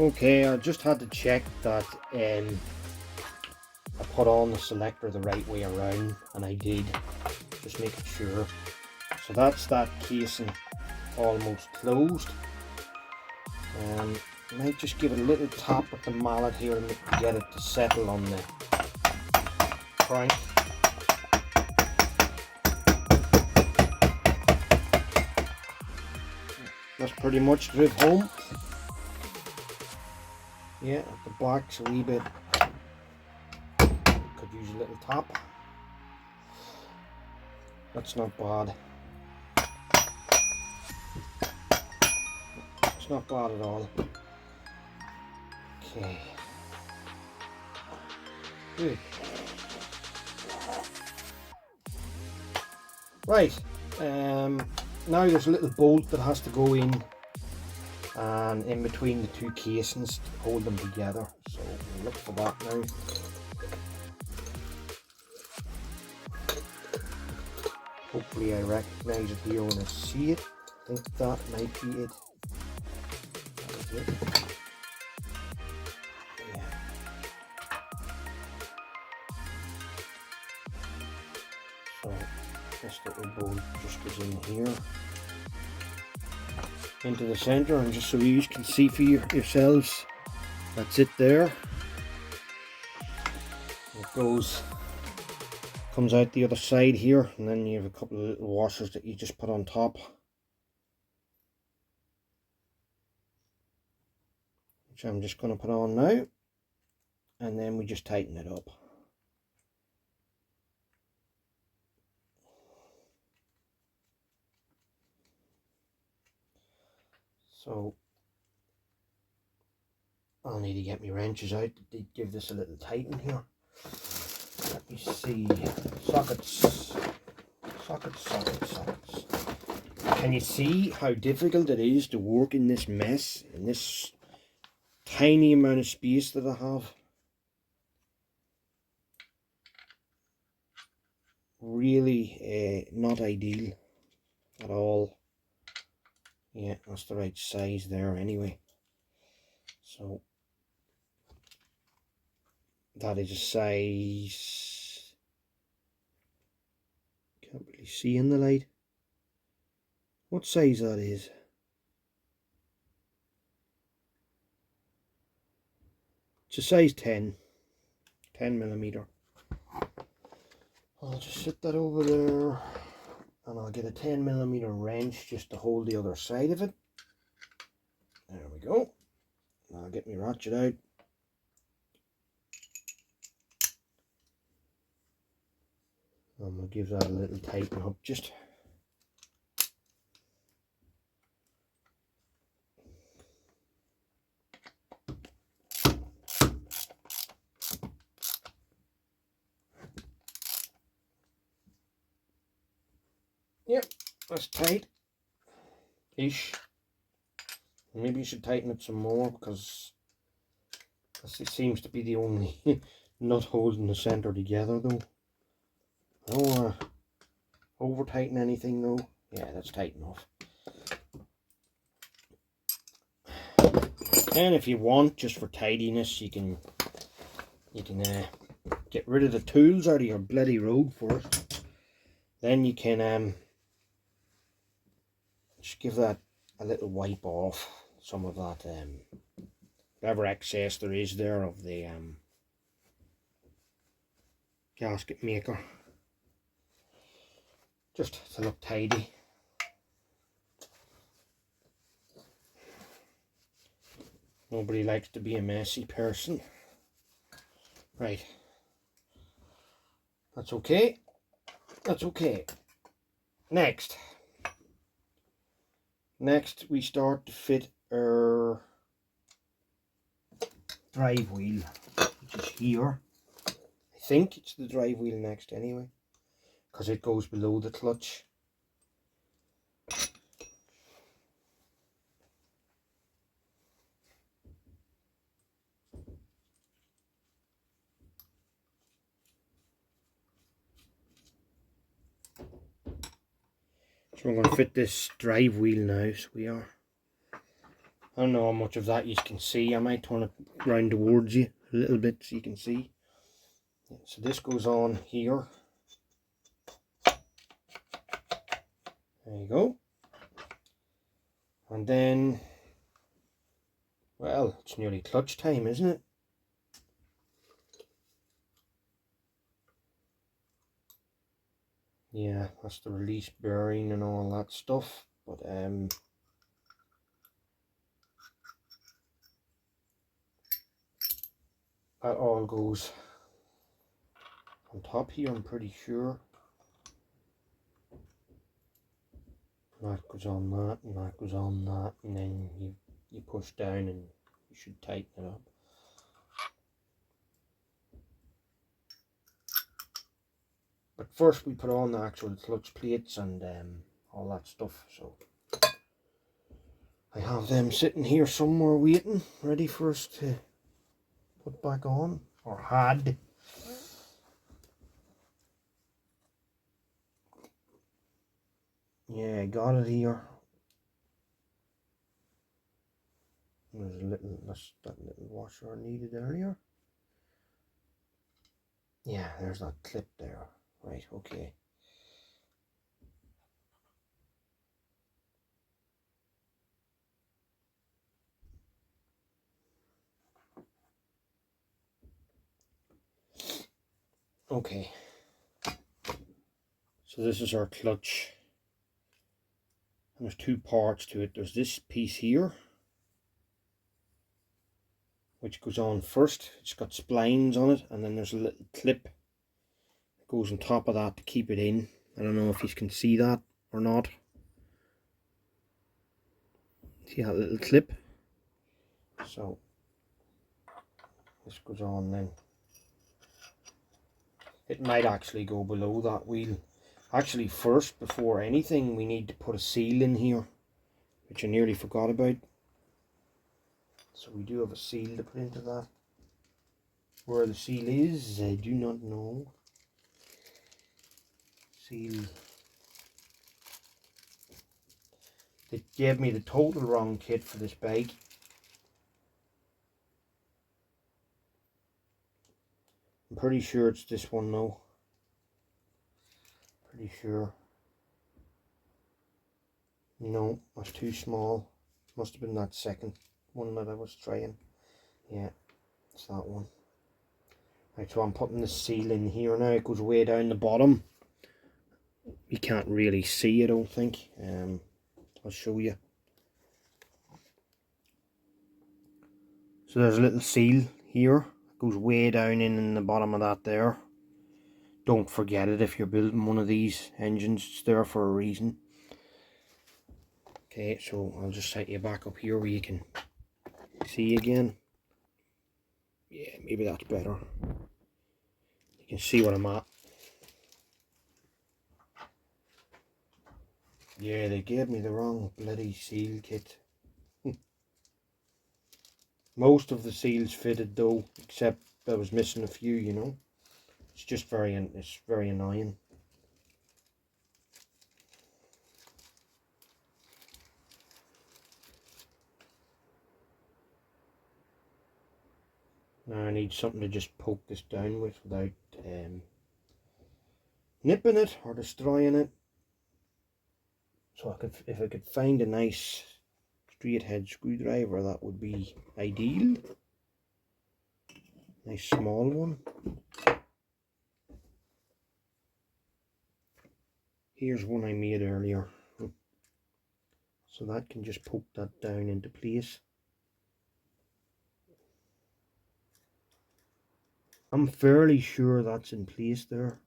Okay, I just had to check that I put on the selector the right way around, and I did, just making sure. So that's that casing almost closed. Might just give it a little tap with the mallet here and get it to settle on the crank. That's pretty much driven home. Yeah, at the back's a wee bit, could use a little tap. That's not bad. It's not bad at all. Okay. Good. Right. Now there's a little bolt that has to go in, and in between the two casings to hold them together. So we'll look for that now. Hopefully I recognise it here when I see it. I think that might be it. That is it. Yeah. So this little bolt just goes in here into the centre, and just so you can see for yourselves, that's it there. It comes out the other side here, and then you have a couple of little washers that you just put on top, which I'm just going to put on now, and then we just tighten it up. So I'll need to get my wrenches out to give this a little tighten here. Let me see. Sockets. Can you see how difficult it is to work in this mess, in this tiny amount of space that I have? Really not ideal at all. Yeah, that's the right size there anyway. So that is a size, can't really see in the light what size that is. It's a size 10 millimeter. I'll just set that over there, and I'll get a 10 millimeter wrench just to hold the other side of it. There we go. I'll get my ratchet out. And we'll give that a little tighten up just. Yep, that's tight-ish. Maybe you should tighten it some more, because it seems to be the only nut holding the centre together though. I don't want to over tighten anything though. Yeah, that's tight enough. And if you want, just for tidiness, you can get rid of the tools out of your bloody road first. Then you can just give that a little wipe off some of that whatever excess there is there of the gasket maker, just to look tidy. Nobody likes to be a messy person. Right, that's okay, that's okay. Next we start to fit our drive wheel, which is here. I think it's the drive wheel next anyway, because it goes below the clutch. So we're going to fit this drive wheel now, so we are. I don't know how much of that you can see. I might turn it round towards you a little bit so you can see. So this goes on here. There you go. And then, well, it's nearly clutch time, isn't it? Yeah, that's the release bearing and all that stuff. But that all goes on top here, I'm pretty sure. That goes on that, and that goes on that, and then you push down and you should tighten it up. But first we put on the actual clutch plates and all that stuff. So I have them sitting here somewhere waiting, ready for us to put back on, or had. Yeah, I got it here. There's a little, that little washer I needed earlier. Yeah, there's that clip there. Right, okay. Okay. So this is our clutch. And there's two parts to it. There's this piece here, which goes on first. It's got splines on it, and then there's a little clip that goes on top of that to keep it in. I don't know if you can see that or not. See that little clip? So this goes on then. It might actually go below that wheel. Actually, first, before anything, we need to put a seal in here, which I nearly forgot about. So we do have a seal to put into that. Where the seal is, I do not know. Seal. They gave me the total wrong kit for this bike. I'm pretty sure it's this one though. Pretty sure. No, that's too small. Must have been that second one that I was trying. Yeah, it's that one. Right, so I'm putting the seal in here now. It goes way down the bottom. You can't really see, I don't think. I'll show you. So there's a little seal here. It goes way down in the bottom of that there. Don't forget it if you're building one of these engines. It's there for a reason. Okay, so I'll just set you back up here where you can see again. Yeah, maybe that's better. You can see what I'm at. Yeah, they gave me the wrong bloody seal kit. Most of the seals fitted though, except I was missing a few, you know. It's just very annoying. Now I need something to just poke this down with without nipping it or destroying it. So if I could find a nice straight head screwdriver, that would be ideal. Nice small one. Here's one I made earlier. So that can just poke that down into place. I'm fairly sure that's in place there.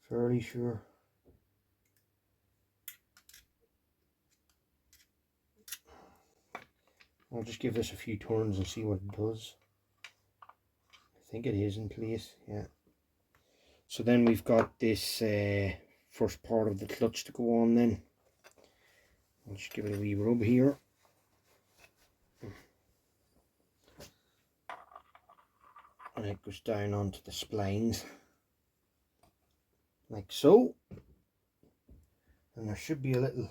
Fairly sure. I'll just give this a few turns and see what it does. I think it is in place, yeah. So then we've got this first part of the clutch to go on then. I'll just give it a wee rub here. And it goes down onto the splines. Like so. And there should be a little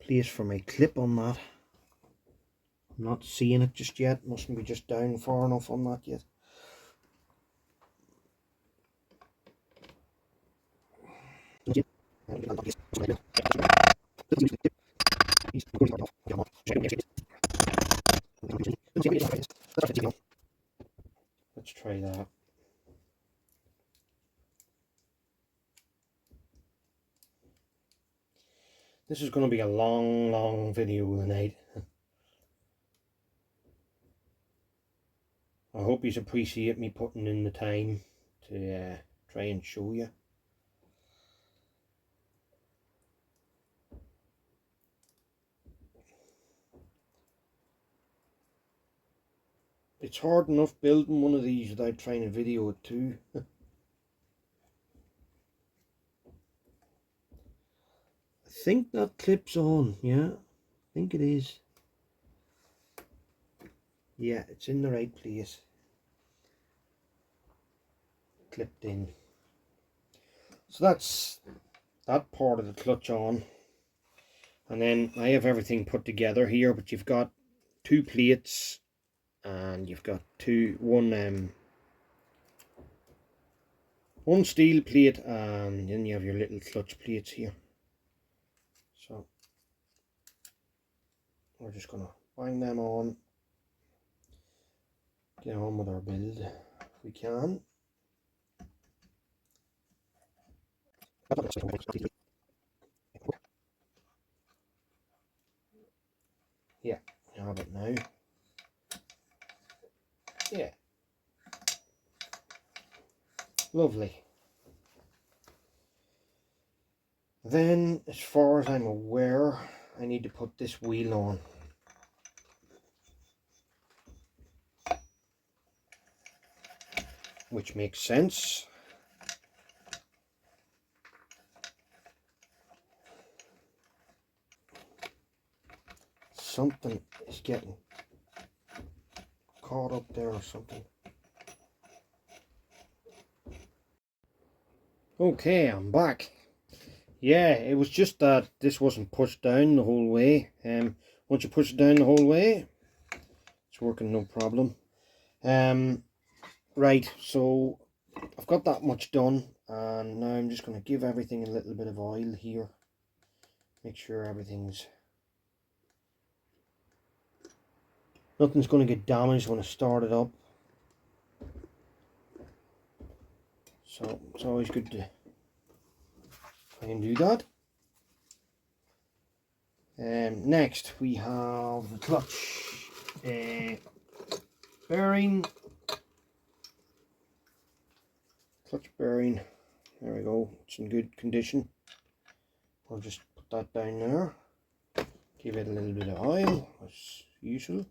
place for my clip on that. I'm not seeing it just yet. Mustn't be just down far enough on that yet. Let's try that. This is going to be a long video tonight. I hope you appreciate me putting in the time to try and show you. It's hard enough building one of these without trying to video it too. I think that clips on, yeah. I think it is. Yeah, it's in the right place. Clipped in. So that's that part of the clutch on. And then I have everything put together here, but you've got two plates and you've got one steel plate, and then you have your little clutch plates here. So we're just gonna bang them on, get on with our build if we can. Yeah, I have it now. Yeah, lovely. Then, as far as I'm aware, I need to put this wheel on. Which makes sense. Something is getting caught up there or something. Okay, I'm back. Yeah, it was just that this wasn't pushed down the whole way. Once you push it down the whole way, it's working no problem. Right, so I've got that much done, and now I'm just going to give everything a little bit of oil here. Make sure nothing's going to get damaged when I start it up. So it's always good to try and do that. Next we have the clutch bearing. Clutch bearing, there we go, it's in good condition. I'll just put that down there, give it a little bit of oil as usual.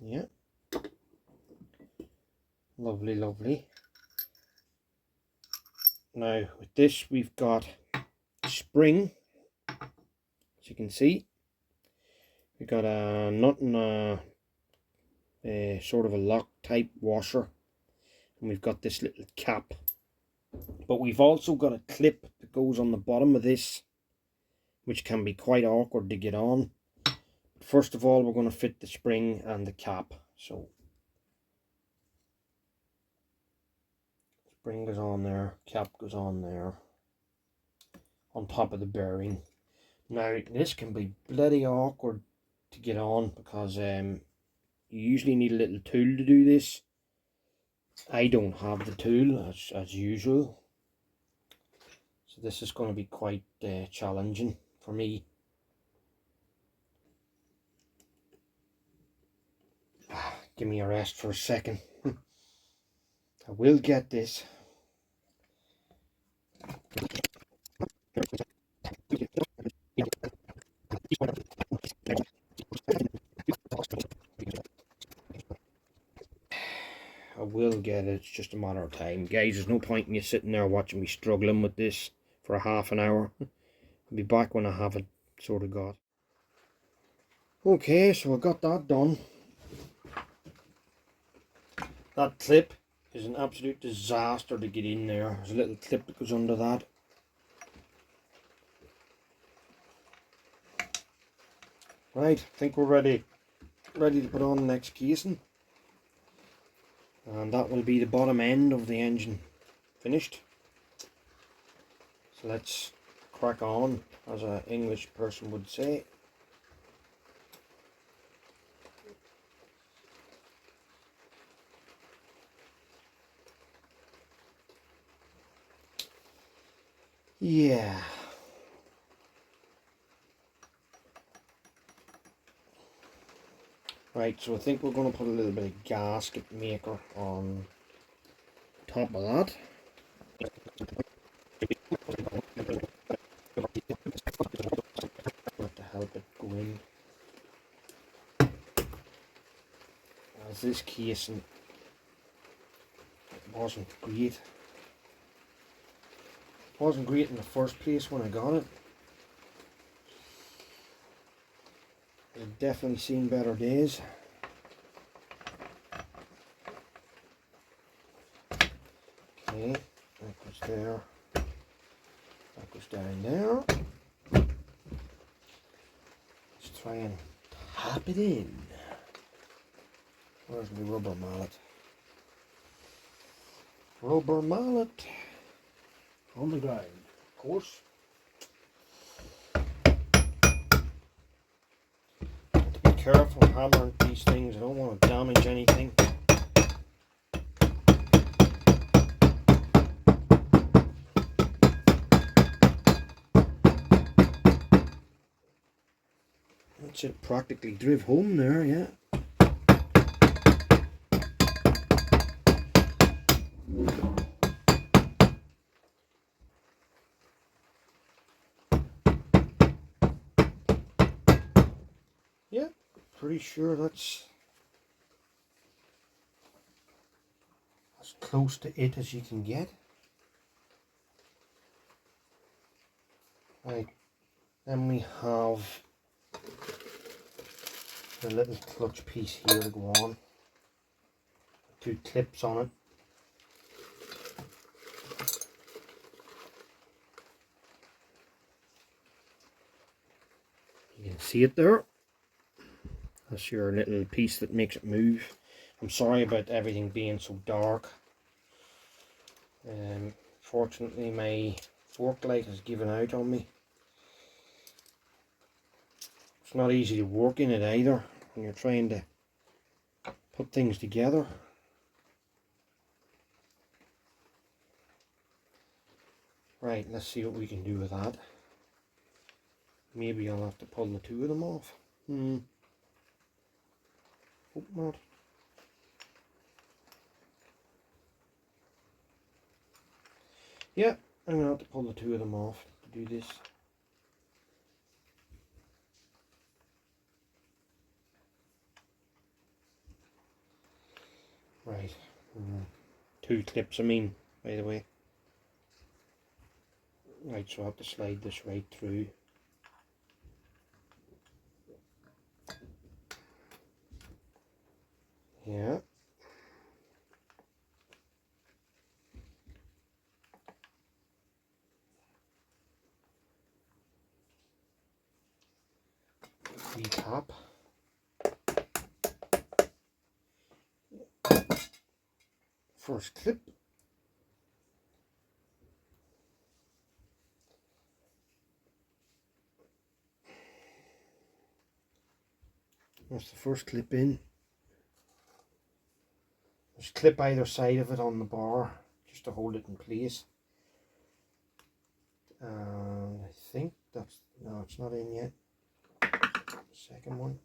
Yeah, lovely, lovely. Now with this we've got a spring, as you can see. We've got a nut and a sort of a lock type washer, and we've got this little cap. But we've also got a clip that goes on the bottom of this, which can be quite awkward to get on. First of all, we're going to fit the spring and the cap. So spring goes on there, cap goes on there, on top of the bearing. Now this can be bloody awkward to get on because you usually need a little tool to do this. I don't have the tool as usual, so this is going to be quite challenging for me. Give me a rest for a second. I will get this. I will get it, it's just a matter of time. Guys, there's no point in you sitting there watching me struggling with this for a half an hour. I'll be back when I have it sort of got. Okay, so I got that done. That clip is an absolute disaster to get in there. There's a little clip that goes under that. Right, I think we're ready to put on the next casing, and that will be the bottom end of the engine finished. So let's crack on, as an English person would say. Yeah. Right, so I think we're going to put a little bit of gasket maker on top of that. To help it go in. As this casing wasn't great. Wasn't great in the first place when I got it. I've definitely seen better days. Okay, that goes there. That goes down there. Let's try and tap it in. Where's my rubber mallet? Rubber mallet. On the ground, of course. Have to be careful hammering these things. I don't want to damage anything. That's it, practically drive home there, yeah. Yeah, pretty sure that's as close to it as you can get. Right, then we have the little clutch piece here to go on. 2 clips on it. You can see it there. That's your little piece that makes it move. I'm sorry about everything being so dark. Fortunately my fork light has given out on me. It's not easy to work in it either when you're trying to put things together. Right, let's see what we can do with that. Maybe I'll have to pull the 2 of them off. Hope not. Yeah, I'm going to have to pull the 2 of them off to do this. Right. 2 clips, I mean, by the way. Right, so I have to slide this right through. Yeah. Recap. First clip. That's the first clip in. Just clip either side of it on the bar just to hold it in place. And I think that's, no, it's not in yet. Second one.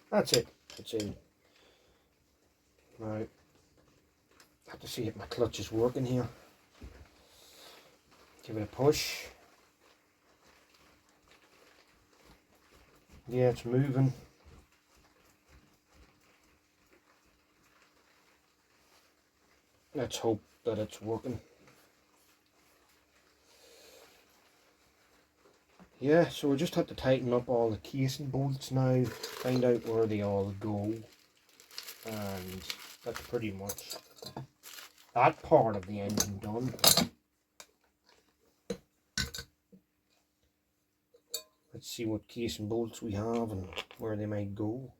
That's it. It's in. Now, I have to see if my clutch is working here. Give it a push. Yeah, it's moving. Let's hope that it's working. Yeah, so we just have to tighten up all the casing bolts now, find out where they all go, and that's pretty much that part of the engine done. Let's see what casing bolts we have and where they might go.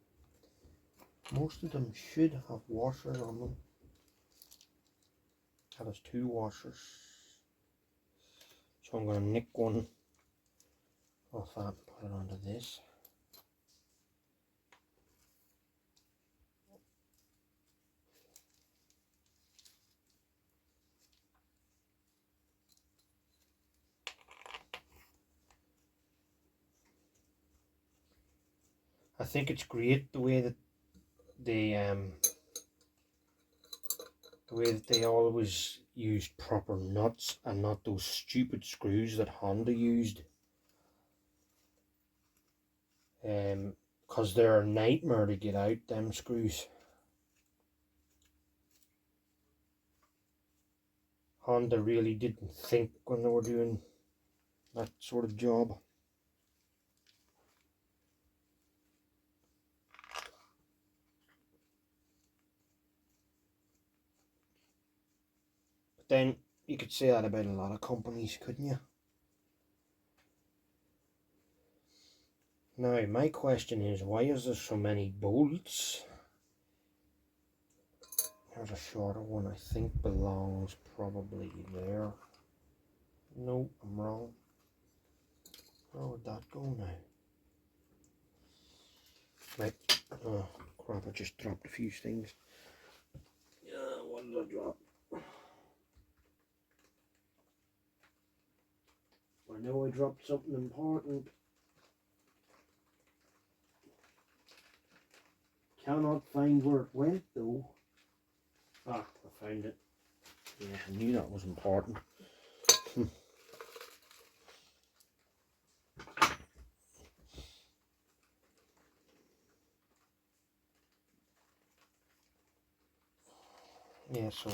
Most of them should have washers on them. That has 2 washers. So I'm going to nick one off that and put it onto this. I think it's great the way that they always used proper nuts and not those stupid screws that Honda used. Because they're a nightmare to get out, them screws. Honda really didn't think when they were doing that sort of job. But then you could say that about a lot of companies, couldn't you? Now my question is, why is there so many bolts? There's a shorter one I think belongs probably there. No, I'm wrong. Where would that go now? Right. Oh crap, I just dropped a few things. Yeah, what did I drop? I know I dropped something important. Cannot find where it went though. Ah, I found it. Yeah, I knew that was important. Yeah, so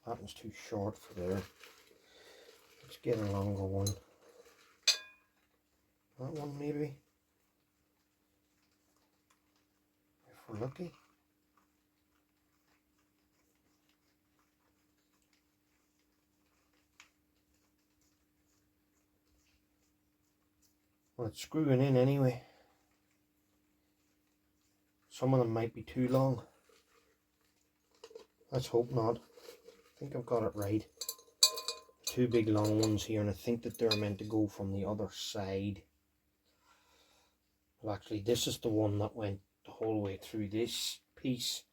that one's too short for there. Let's get a longer one. That one maybe, if we're lucky. Well, it's screwing in anyway. Some of them might be too long. Let's hope not. I think I've got it right. 2 big long ones here, and I think that they're meant to go from the other side. Well, actually, this is the one that went the whole way through this piece,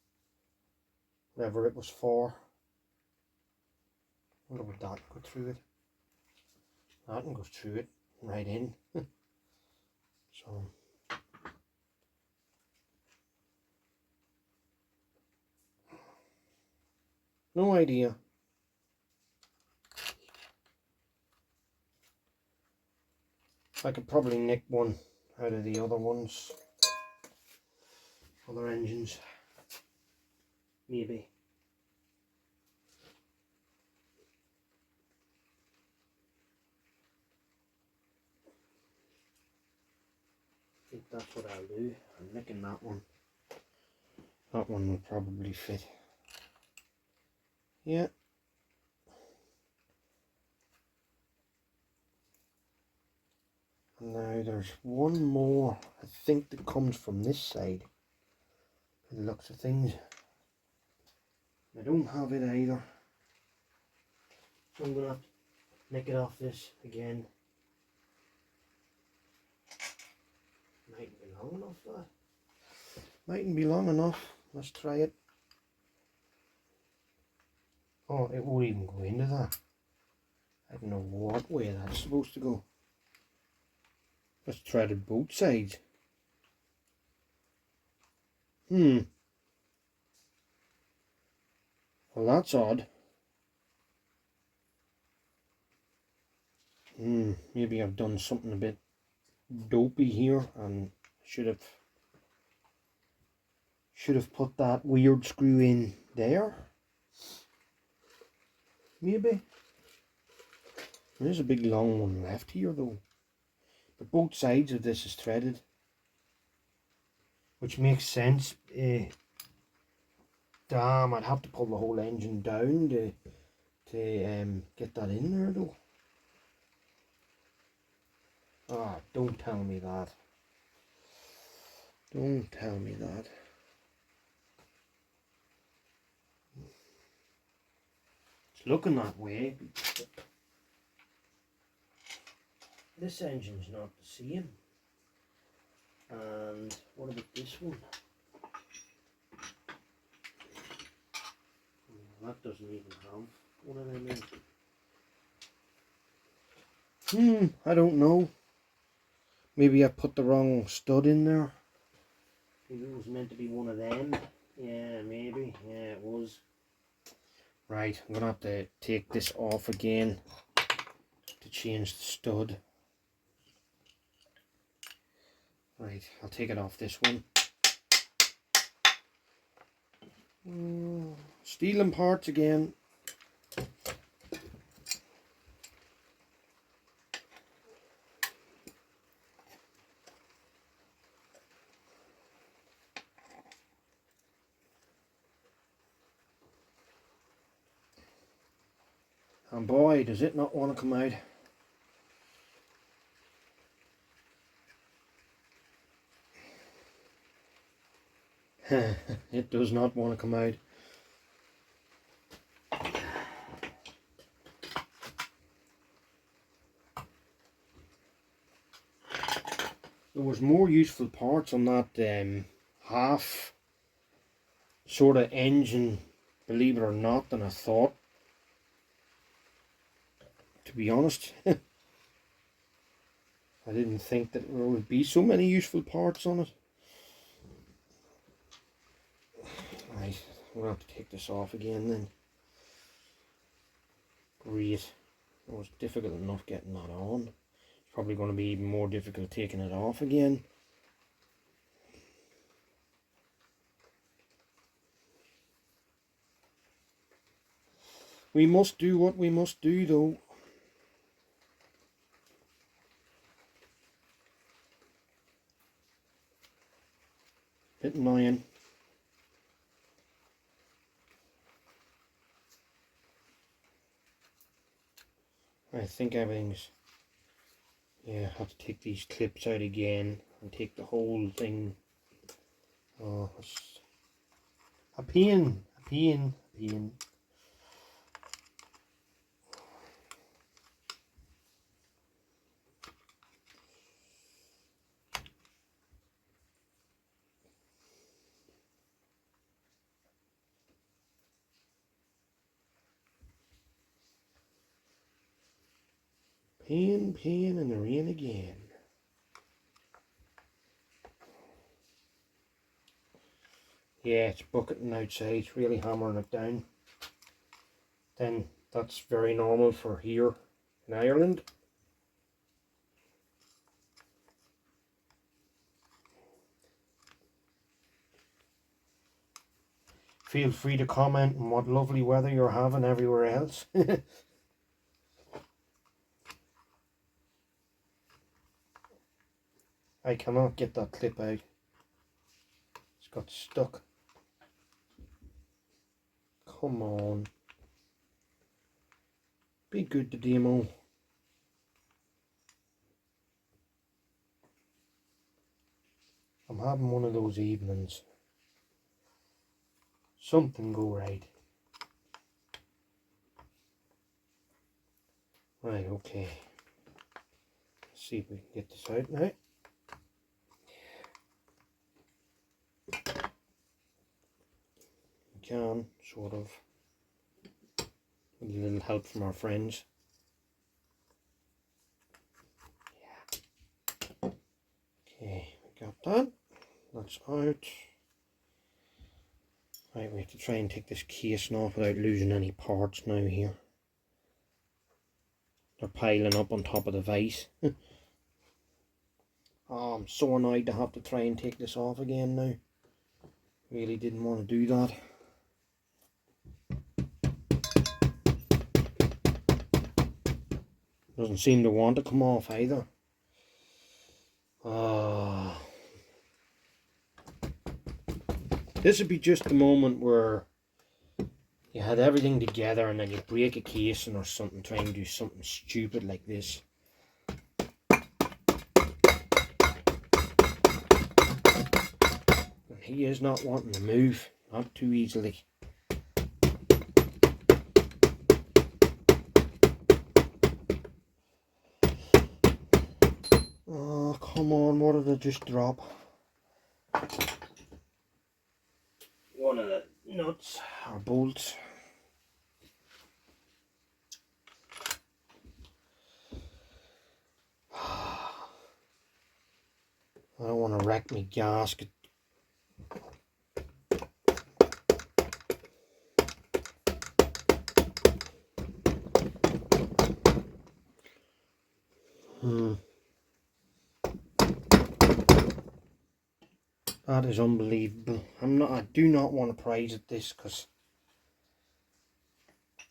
whatever it was for. I wonder would that go through it? That one goes through it, right in. So no idea. I could probably nick one out of the other ones, other engines, maybe. I think that's what I'll do. I'm nicking that one. That one will probably fit. Yeah. Now there's one more, I think, that comes from this side. By the looks of things. I don't have it either. So I'm going to have to nick it off this again. Mightn't be long enough, that. Mightn't be long enough. Let's try it. Oh, it won't even go into that. I don't know what way that's supposed to go. Let's try it both sides. Well, that's odd. Maybe I've done something a bit dopey here and should have put that weird screw in there. Maybe. There's a big long one left here though. But both sides of this is threaded, which makes sense. Damn, I'd have to pull the whole engine down to get that in there though. Ah, don't tell me that. Don't tell me that. It's looking that way. This engine's not the same. And what about this one? That doesn't even have one of them in. I don't know. Maybe I put the wrong stud in there. Maybe it was meant to be one of them. Yeah, maybe. Yeah, it was. Right, I'm going to have to take this off again to change the stud. Right, I'll take it off this one. Stealing parts again. And boy, does it not want to come out. It does not want to come out. There was more useful parts on that half sort of engine, believe it or not, than I thought. To be honest, I didn't think that there would be so many useful parts on it. Right, I'm going to have to take this off again then. Great. It was difficult enough getting that on. It's probably going to be even more difficult taking it off again. We must do what we must do though. Bit annoying. I think everything's... Yeah, I have to take these clips out again and take the whole thing. Oh, it's a pain, a pain, a pain. Pain, pain, and the rain again. Yeah, it's bucketing outside, it's really hammering it down. Then that's very normal for here in Ireland. Feel free to comment on what lovely weather you're having everywhere else. I cannot get that clip out. It's got stuck. Come on. Be good to demo. I'm having one of those evenings. Something go right. Right, okay. Let's see if we can get this out now. We can, sort of. With a little help from our friends. Yeah. Okay, we got that. That's out. Right, we have to try and take this casing off without losing any parts now here. They're piling up on top of the vise. Oh, I'm so annoyed to have to try and take this off again now. Really didn't want to do that. Doesn't seem to want to come off either. This would be just the moment where you had everything together and then you break a casing or something, trying to do something stupid like this. he is not wanting to move, not too easily. Oh, come on, what did I just drop? One of the nuts or bolts. I don't want to wreck my gasket. That is unbelievable. I do not want to prize at this because.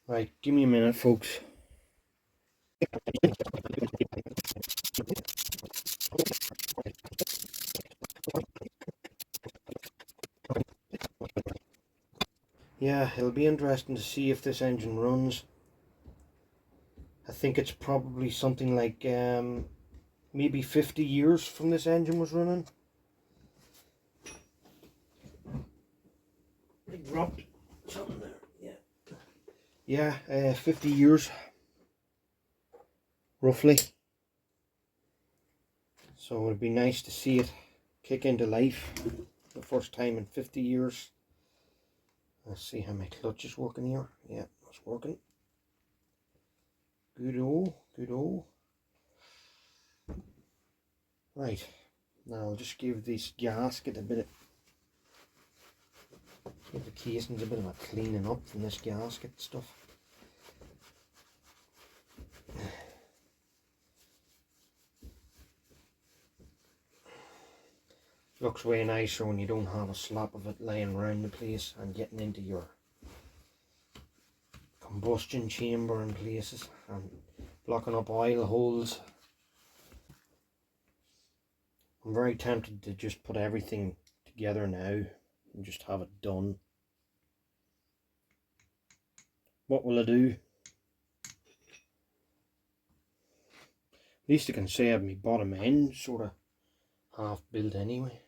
Right, give me a minute, folks. Yeah, it'll be interesting to see if this engine runs. I think it's probably something like maybe 50 years from this engine was running. I dropped something there, yeah. Yeah, 50 years, roughly. So it'd be nice to see it kick into life the first time in 50 years. Let's see how my clutch is working here. Yeah, it's working. Good-o. Right, now I'll just give this gasket a bit of, give the casings a bit of a cleaning up from this gasket stuff. Looks way nicer when you don't have a slab of it laying around the place and getting into your combustion chamber in places and blocking up oil holes. I'm very tempted to just put everything together now and just have it done. What will I do? At least I can say I have my bottom end sort of half built anyway.